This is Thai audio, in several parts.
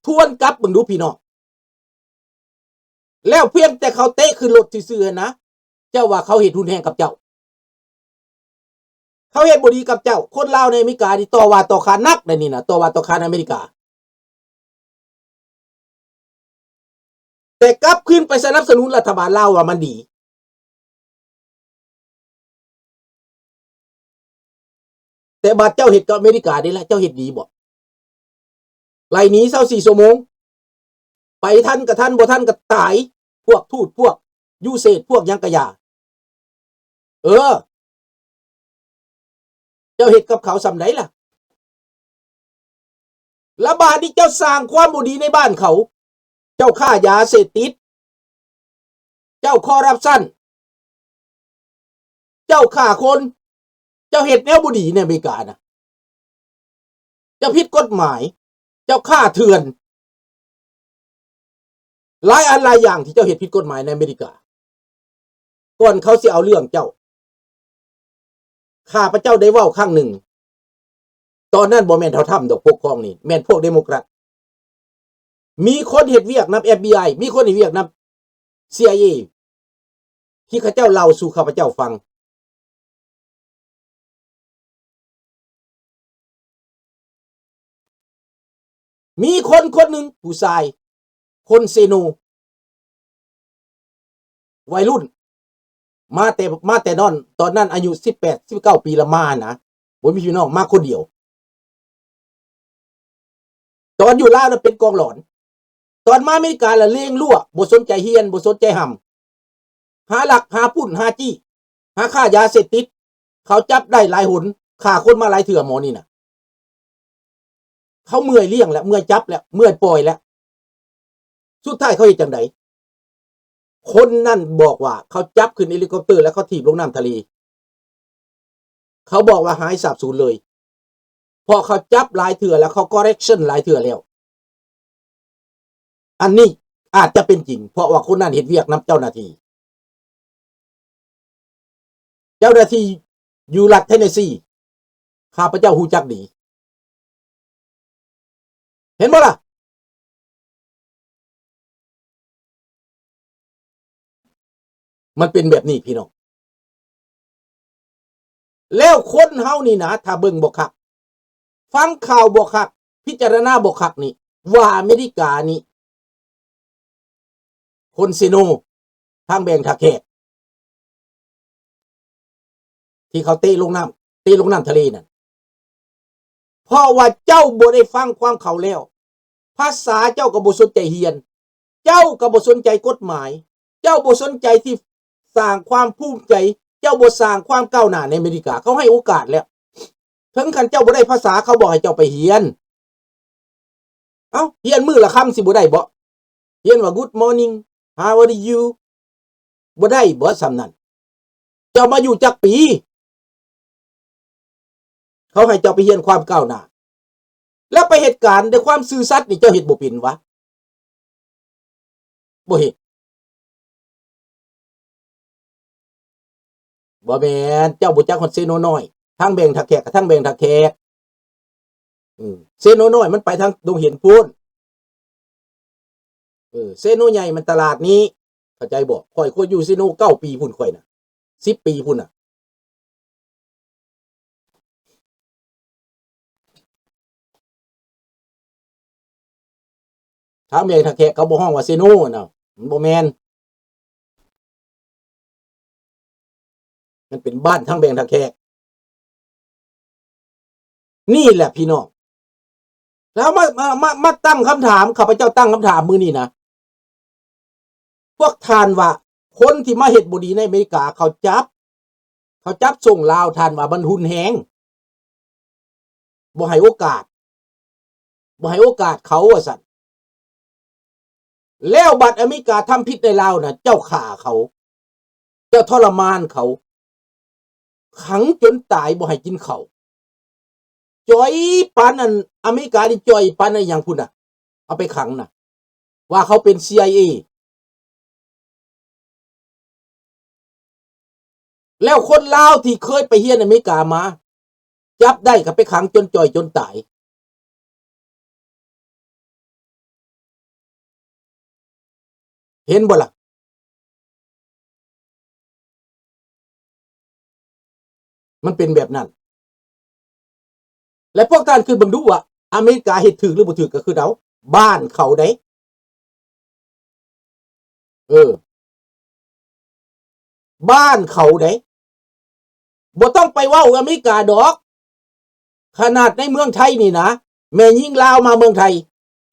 ทวนกลับมึงดูพี่น้องแล้วเพียงแต่เขาเตะขึ้นรถซื่อๆนะเจ้าว่าเขาเฮ็ดรุนแรงกับเจ้าเขาเฮ็ดบ่ดีกับเจ้าคนลาวในอเมริกานี่ต่อว่าต่อขานนักได้นี่นะต่อว่าต่อขานอเมริกาแต่กลับขึ้นไปสนับสนุนรัฐบาลลาวว่ามันดีแต่บาดเจ้าเฮ็ดกับอเมริกานี่แหละเจ้าเฮ็ดดีบ่ไล่หนี24ชั่วโมงไปทันก็ทันบ่ทันก็ตายพวกทูตพวกยูเซตพวกยังกะยาเจ้าเฮ็ดกับเขาส่ำไหนล่ะละบาดนี้เจ้าสร้างความบ่ดีในบ้านเขาเจ้าฆ่ายาเสพติดเจ้าคอร์รัปชันเจ้าฆ่าคนเจ้าเฮ็ดแนวบ่ดีในอเมริกานะเจ้าผิดกฎหมายเจ้าฆ่าเถื่อนหลายอันหลายอย่างที่เจ้าเฮ็ดผิดกฎหมายในอเมริกาก่อนเขาสิเอาเรื่องเจ้าข้าพเจ้าได้เว้าครั้งหนึ่งตอนนั้นบ่แม่นเท่าทำดอกพวกคองนี่แม่นพวกเดโมแครตมีคนเฮ็ดเวียกนำ FBI มีคนเฮ็ดเวียกนำ CIA ที่ข้าเจ้าเล่าสู่ข้าพเจ้าฟังมีคนคนหนึ่งผู้ชายคนเซโนวัยรุ่นมาแต่นอนตอนนั้นอายุ18-19ปีละมานะบ่มีพี่น้องมาคนเดียวตอนอยู่ลาวน่ะเป็นกองหลอนตอนมาอเมริกาละเลงรั่วบ่สนใจเฮียนบ่สนใจหำหาหลักหาปุ้นหาจี้หาค่ายาเสพติดเขาจับได้หลายหนฆ่าคนมาหลายเถื่อหมอนี่น่ะเขาเมื่อยเลี้ยงแล้วเมื่อยจับแล้วเมื่อยปล่อยแล้วสุดท้ายเขาเฮ็ดจังไดคนนั่นบอกว่าเขาจับขึ้นเฮลิคอปเตอร์แล้วเขาถีบลงน้ำทะเลเขาบอกว่าหายสาบสูญเลยพอเขาจับหลายเถื่อแล้วเขา correction หลายเถื่อแล้วอันนี้อาจจะเป็นจริงเพราะว่าคนนั้นเฮ็ดเวียกนำเจ้าหน้าที่อยู่รัฐเทนเนสซีข้าพเจ้าฮู้จักดีเห็นบ่ล่ะมันเป็นแบบนี้พี่น้องแล้วคนเฮานี่นะถ้าเบิ่งบ่คักฟังข่าวบ่คักพิจารณาบ่คักนี่ว่าอเมริกานี่คนซิโนทางแบงทาแขกที่เขาเตะลงน้ำทะเลนั่นเพราะว่าเจ้าบ่ได้ฟังความเขาแล้วภาษาเจ้าก็บ่สนใจเรียนเจ้าก็บ่สนใจกฎหมายเจ้าบ่สนใจที่สร้างความภูมิใจเจ้าบ่สร้างความก้าวหน้าในอเมริกาเขาให้โอกาสแล้วถึงคันเจ้าบ่ได้ภาษาเขาบอกให้เจ้าไปเรียนเรียนมื้อละคำสิบ่ได้บ่เรียนว่า good morning how are you บ่ได้บ่ซำนั้นเจ้ามาอยู่จักปีเขาให้เจ้าไปเรียนความก้าวหน้าแล้วไปเหตุการณ์ด้วยความซื่อสัตย์นี่เจ้าเฮ็ดบ่เป็นวะบ่เฮ็ดบ่แม่นเจ้าบ่จักฮอดเซโนน้อยทางแบงทาแขกกับทางแบงทาแขกเซโนน้อยมันไปทางดงเห็นพูนเซโนใหญ่มันตลาดนี้เข้าใจบ่ข่อยอยู่เซโน9ปีพุ่นข่อยน่ะ10ปีพุ่นน่ะทางแบงทาแขกเขาบ่ฮ้องว่าเซโนน่ะมันบ่แม่นมันเป็นบ้านทางแบงทาแขกนี่แหละพี่น้องแล้วมาตั้งคำถามข้าพเจ้าตั้งคำถามมื้อนี้นะพวกทานว่าคนที่มาเฮ็ดบ่ดีในอเมริกาเขาจับส่งลาวทานว่ามันหุนแฮงบ่ให้โอกาสเขาว่าซั่นแล้วบัดอเมริกาทำผิดในลาวน่ะเจ้าฆ่าเขาเจ้าทรมานเขาขังจนตายบ่ให้กินข้าวจ่อยปานนั้นอเมริกานี่จ่อยปานนั้นหยังพุ่นน่ะเอาไปขังน่ะว่าเขาเป็น CIA แล้วคนลาวที่เคยไปเรียนอเมริกามาจับได้ก็ไปขังจนจ่อยจนตาย เห็นบ่ล่ะมันเป็นแบบนั้นและพวกท่านคือเบิ่งดูว่าอเมริกาเฮ็ดถูกหรือบ่ถูกก็คือเดาบ้านเขาได้เออบ้านเขาได้บ่ต้องไปเว้าอเมริกาดอกขนาดในเมืองไทยนี่นะแม่ยิงลาวมาเมืองไทย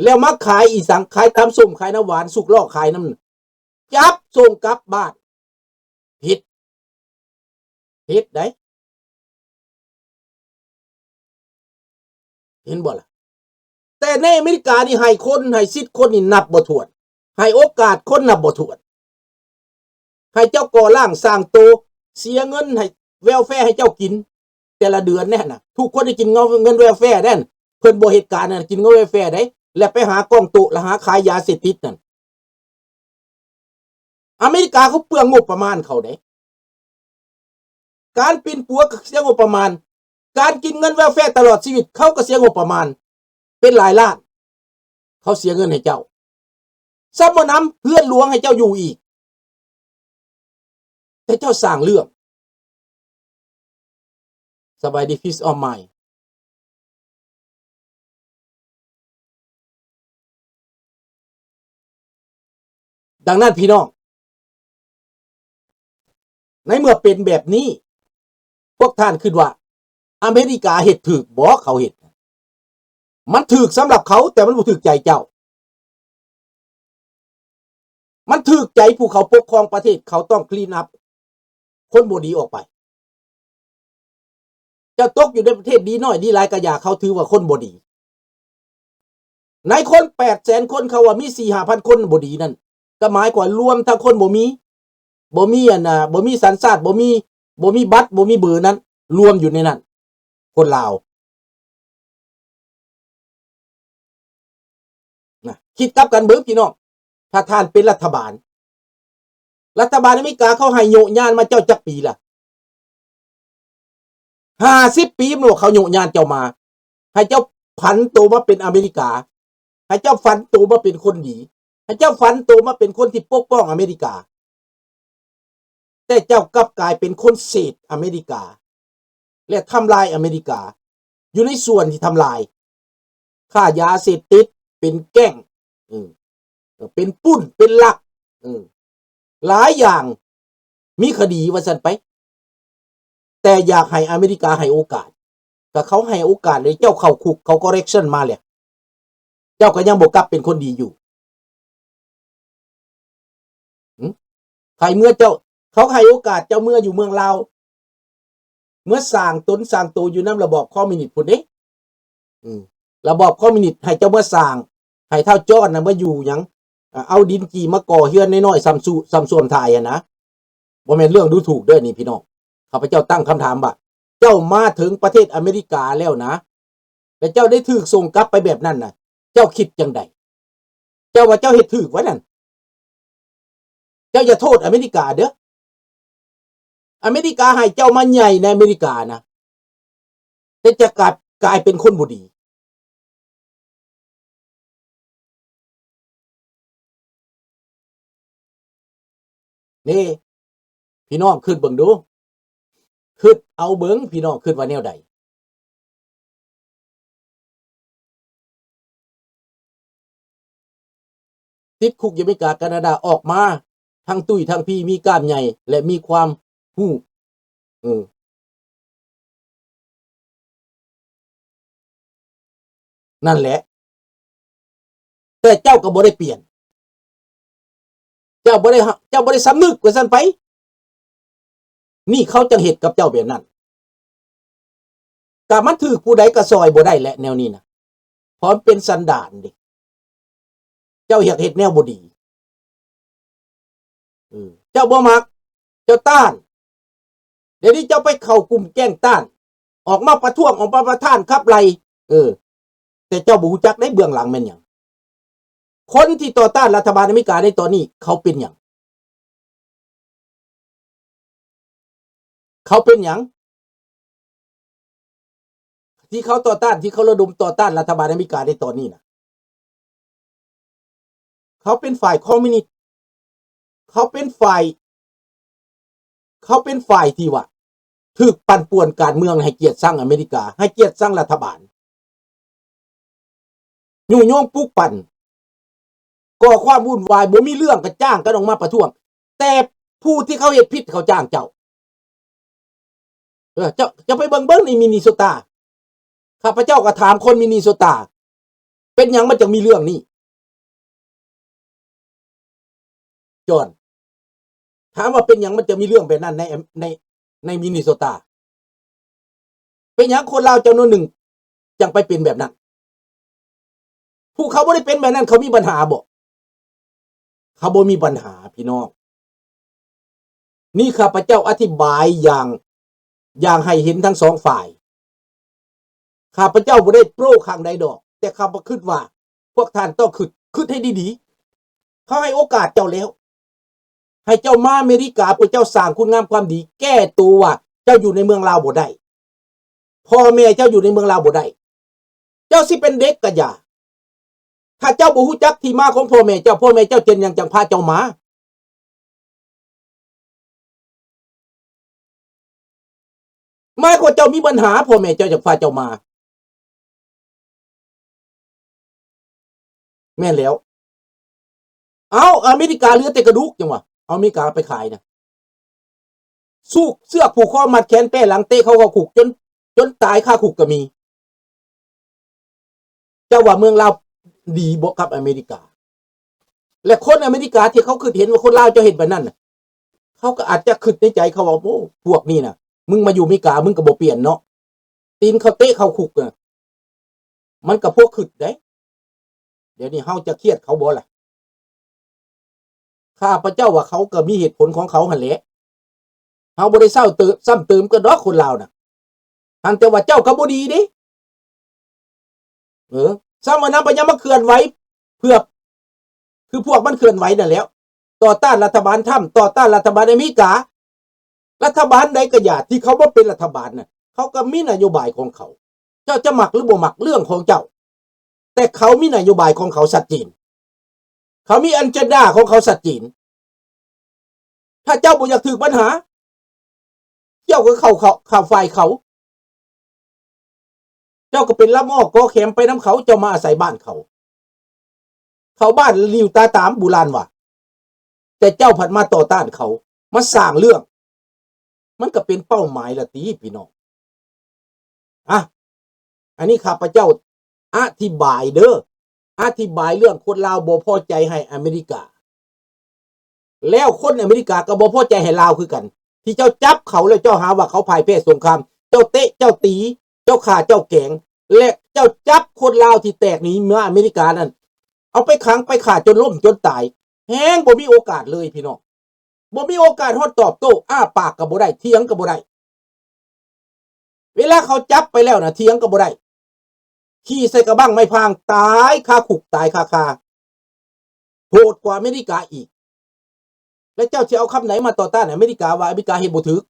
แล้วมาขายอีสังขายตำส้มขายน้ำหวานสุกลอกขายน้ำจับส่งกลับบ้านผิดผิดได้เห็นบ่ล่ะแต่ในอเมริกานี่ให้คนให้สิทธิ์คนนี่นับบ่ถ้วนให้โอกาสคนนับบ่ถ้วนให้เจ้าก่อร่างสร้างโตเสียเงินให้แวลแฟร์ให้เจ้ากินแต่ละเดือนแน่น่ะทุกคนได้กินเงินแวลแฟร์แน่นเพิ่นบ่เหตุการณ์น่ะกินเงินแวลแฟร์ได้แล้วไปหากองโตแล้วหาขายยาเสพติดนั่นอเมริกาเขาเปลืองงบประมาณเขาได้การปีนปัวก็เสียงบประมาณการกินเงินแวลแฟร์ตลอดชีวิตเขาก็เสียงบประมาณเป็นหลายล้านเขาเสียเงินให้เจ้าซ้ำบ่นำเพื่อนหลวงให้เจ้าอยู่อีกแต่เจ้าสร้างเรื่องสบายดีฟิสออมไมดังนั้นพี่น้องในเมื่อเป็นแบบนี้พวกท่านคิดว่าอเมริกาเฮ็ดถูกบ่เขาเฮ็ดมันถูกสำหรับเขาแต่มันบ่ถูกใจเจ้ามันถูกใจผู้เขาปกครองประเทศเขาต้องคลีนอัพคนบ่ดีออกไปเจ้าตกอยู่ในประเทศดีน้อยดีหลายก็อย่าเขาถือว่าคนบ่ดีในคน 800,000 คนเขาว่ามี 4-5,000 คนบ่ดีนั่นก็หมายความรวมทั้งคนบ่มีอันน่ะบ่มีสัญชาติบ่มีบัตรบ่มีเบอร์นั้นรวมอยู่ในนั้นคนลาวนะคิดกลับกันเบิ่งพี่น้องถ้าท่านเป็นรัฐบาลอเมริกาเขาให้โยกยานมาเจ้าจักปีล่ะ50 ปีมันว่าเขาโยกยานเจ้ามาให้เจ้าผันตัวมาเป็นอเมริกาให้เจ้าฝันตัวมาเป็นคนดีให้เจ้าฝันตัวมาเป็นคนที่ปกป้องอเมริกาแต่เจ้ากลับกลายเป็นคนเสพอเมริกาและทำลายอเมริกาอยู่ในส่วนที่ทำลายค่ายาเสพติดเป็นแก๊งเป็นปุ้นเป็นลักหลายอย่างมีคดีว่าซั่นไปแต่อยากให้อเมริกาให้โอกาสก็เขาให้โอกาสเลยเจ้าเข้าคุกเขาก็เรคชั่นมาแล้วเจ้าก็ยังบ่กลับเป็นคนดีอยู่ใครเมื่อเจ้าเขาให้โอกาสเจ้าเมื่ออยู่เมืองลาวเมื่อสร้างตนสร้างตัวอยู่นำระบอบคอมมิวนิสต์พุ่นเด้ระบอบคอมมิวนิสต์ให้เจ้าเมื่อสร้างให้เท่าจ้อนน่ะมาอยู่หยังเอาดินกี่มาก่อเฮือนน้อยๆซ้ำส่วนทายนะบ่แม่นเรื่องดูถูกเด้อนี่พี่น้องข้าพเจ้าตั้งคำถามว่าเจ้ามาถึงประเทศอเมริกาแล้วนะแต่เจ้าได้ถูกส่งกลับไปแบบนั้นน่ะเจ้าคิดจังไดเจ้าว่าเจ้าเฮ็ดถูกวะนั่นเจ้าอย่าโทษอเมริกาเด้ออเมริกาให้เจ้ามาใหญ่ในอเมริกานะแต่จะกลายเป็นคนบ่ดีนี่พี่น้องคิดเบิ่งดูคิดเอาเบิ่งพี่น้องคิดว่าแนวใดติดคุกอยู่อเมริกาแคนาดาออกมาทั้งตุ้ยทั้งพี่มีกล้ามใหญ่และมีความฮู้นั่นแหละแต่เจ้าก็บ่ได้เปลี่ยนเจ้าบ่ได้สำนึกว่าซั่นไปนี่เขาจังเฮ็ดกับเจ้าแบบนั้นก็มันถูกผู้ใดก็ซอยบ่ได้แหละแนวนี้น่ะเพราะมันเป็นสันดานเด้เจ้าอยากเฮ็ดแนวบ่ดีเจ้าบ่มักเจ้าต้านเดี๋ยวนี้เจ้าไปเข้ากลุ่มแกล้งต้านออกมาประท้วงออกมาประท้านขับไล่แต่เจ้าบ่รู้จักได้เบื้องหลังแม่นหยังคนที่ต่อต้านรัฐบาลอเมริกาในตอนนี้เขาเป็นหยังเขาเป็นหยังที่เขาต่อต้านที่เขาระดมต่อต้านรัฐบาลอเมริกาในตอนนี้น่ะเขาเป็นฝ่ายคอมมิวนิสต์ เขาเป็นฝ่ายที่ว่าถูกปั่นป่วนการเมืองให้เกียรติสร้างอเมริกาให้เกียรติสร้างรัฐบาลยุ่งโยงปลุกปั่นก่อความวุ่นวายบ่มีเรื่องก็จ้างกันออกมาประท้วงแต่ผู้ที่เขาเฮ็ดผิดเขาจ้างเจ้าเจ้าจะไปเบิ่งในมินนิโซตาข้าพเจ้าก็ถามคนมินนิโซตาเป็นหยังมันจะมีเรื่องนี้จอนถามว่าเป็นหยังมันจะมีเรื่องแบบนั้นในมินนิโซตาเป็นหยังคนลาวจำนวนหนึ่งจังไปเป็นแบบนั้นผู้เขาบ่ได้เป็นแบบนั้นเขามีปัญหาบ่เขาบ่มีปัญหาพี่น้องนี่ข้าพเจ้าอธิบายอย่างให้เห็นทั้งสองฝ่ายข้าพเจ้าบ่ได้โปรข้างใดดอกแต่ข้าพเจ้าคิดว่าพวกท่านต้องคิดให้ดีๆเขาให้โอกาสเจ้าแล้วให้เจ้ามาอเมริกาเพื่อเจ้าสร้างคุณงามความดีแก้ตัวว่าเจ้าอยู่ในเมืองลาวบ่ได้พ่อแม่เจ้าอยู่ในเมืองลาวบ่ได้เจ้าสิเป็นเด็กก็อย่าถ้าเจ้าบ่ฮู้จักที่มาของพ่อแม่เจ้าเจนยังจังพาเจ้ามาไม่ก็เจ้ามีปัญหาพ่อแม่เจ้าจังพาเจ้ามาแม่นแล้วเอาอเมริกาเหลือแต่กระดูกจังวะเอาอเมริกาไปขายนะสู้เสื้อผูกคอมัดแขนแป้หลังเตะเขาก็ขุกจนตายค่าขุกก็มีเจ้าว่าเมืองลาวดีบ่กับอเมริกาและคนอเมริกาที่เขาคิดเห็นว่าคนลาวจะเห็นแบบนั้นน่ะเขาก็อาจจะคิดในใจเขาว่าโอ้พวกนี้น่ะมึงมาอยู่อเมริกามึงก็บ่เปลี่ยนเนาะตีนเขาเตะเขาขุกน่ะมันก็พวกคิดได้เดี๋ยวนี้เฮาจะเครียดเขาบ่ล่ะข้าพเจ้าว่าเขาก็มีเหตุผลของเขาหั่นแหละเฮาบ่ได้ซ้ำเติมกันดอกคนลาวน่ะหันแต่ว่าเจ้าก็บ่ดีเด้ซ้ำว่านำไปยังมาเคลื่อนไหวเพื่อคือพวกมันเคลื่อนไหวนั่นแล้วต่อต้านรัฐบาลถ้ำต่อต้านรัฐบาลอเมริการัฐบาลใดก็อย่าที่เขาบ่เป็นรัฐบาลน่ะเขาก็มีนโยบายของเขาเจ้าจะมักหรือบ่มักเรื่องของเจ้าแต่เขามีนโยบายของเขาชัดเจนเขามีอันเจนดาของเขาชัดเจนถ้าเจ้าบ่อยากถือปัญหาเจ้าก็เข้าฝ่ายเขาเจ้าก็เป็นละมอกกอแขมไปน้ำเขาเจ้ามาอาศัยบ้านเขาบ้านลิวตาตามบุรานว่ะแต่เจ้าผัดมาต่อต้านเขามาสร้างเรื่องมันก็เป็นเป้าหมายละตีพี่น้องอันนี้ข้าพเจ้าอธิบายเรื่องคนลาวบ่พอใจให้อเมริกาแล้วคนอเมริกาก็บ่พอใจให้ลาวคือกันที่เจ้าจับเขาแล้วเจ้าหาว่าเขาพ่ายแพ้สงครามเจ้าเตะเจ้าตีเจ้าฆ่าเจ้าแกงและเจ้าจับคนลาวที่แตกหนีมาอเมริกานั่นเอาไปขังไปฆ่าจนล้มจนตายแฮงบ่มีโอกาสเลยพี่น้องบ่มีโอกาสฮอดตอบโต้อ้าปากก็บ่ได้เถียงก็บ่ได้เวลาเขาจับไปแล้วนะเถียงก็บ่ได้ขี่ใส่กระบังไม่พางตายคาคุกตายคาโหดกว่าอเมริกาอีกแล้วเจ้าสิเอาคำไหนมาต่อต้านอเมริกาว่าอเมริกาเฮ็ดบ่ถูก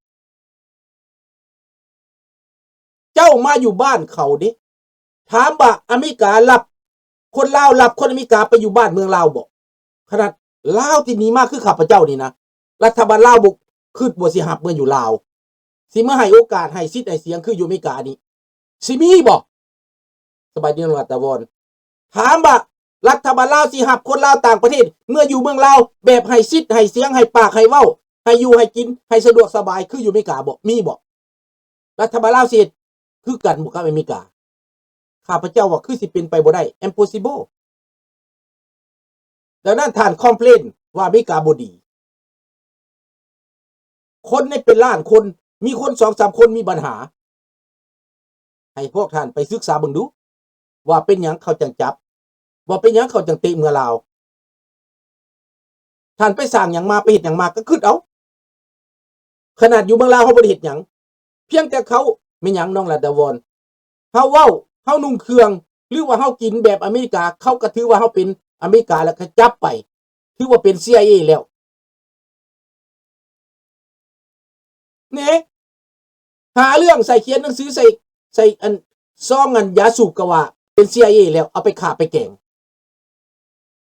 เจ้ามาอยู่บ้านเขาดิถามว่าอเมริการับคนลาวรับคนอเมริกาไปอยู่บ้านเมืองลาวบ่ขนาดลาวที่มีมากคือข้าพเจ้านี่นะรัฐบาลลาวบ่คิดบ่สิรับเมื่ออยู่ลาวสิมาให้โอกาสให้สิทธิ์ให้เสียงคืออยู่อเมริกานี่สิมีบ่สบายดีนรัฐบาลถามว่ารัฐบาลลาวสิรับคนลาวต่างประเทศเมื่ออยู่เมืองลาวแบบให้สิทธิ์ให้เสียงให้ปากให้เว้าให้อยู่ให้กินให้สะดวกสบายคืออยู่อเมริกาบ่มีบ่รัฐบาลลาวสิคือกันบ่กับอเมริกาข้าพเจ้าว่าคือสิเป็นไปบ่ได้ impossible ดังนั้นท่านคอมเพลนว่าอเมริกาบ่ดีคนในเป็นล้านคนมีคน 2-3 คนมีปัญหาให้พวกท่านไปศึกษาเบิ่งดูว่าเป็นหยังเขาจังจับว่าเป็นหยังเขาจังเตะเมืองลาวท่านไปสร้างหยังมาไปเฮ็ดหยังมาก็คิดเอาขนาดอยู่เมืองลาวเฮาบ่ได้เฮ็ดหยังเพียงแต่เขาแม่นหยังน้องรัตวรเฮาเว้าเฮานุ่งเครื่องหรือว่าเฮากินแบบอเมริกาเขาก็ถือว่าเฮาเป็นอเมริกาแล้วก็จับไปถือว่าเป็น CIA แล้วเนี่ยหาเรื่องใส่เขียนหนังสือใส่อันซองอันยาสูบก็ว่าเป็น CIA แล้วเอาไปฆ่าไปแกล้ง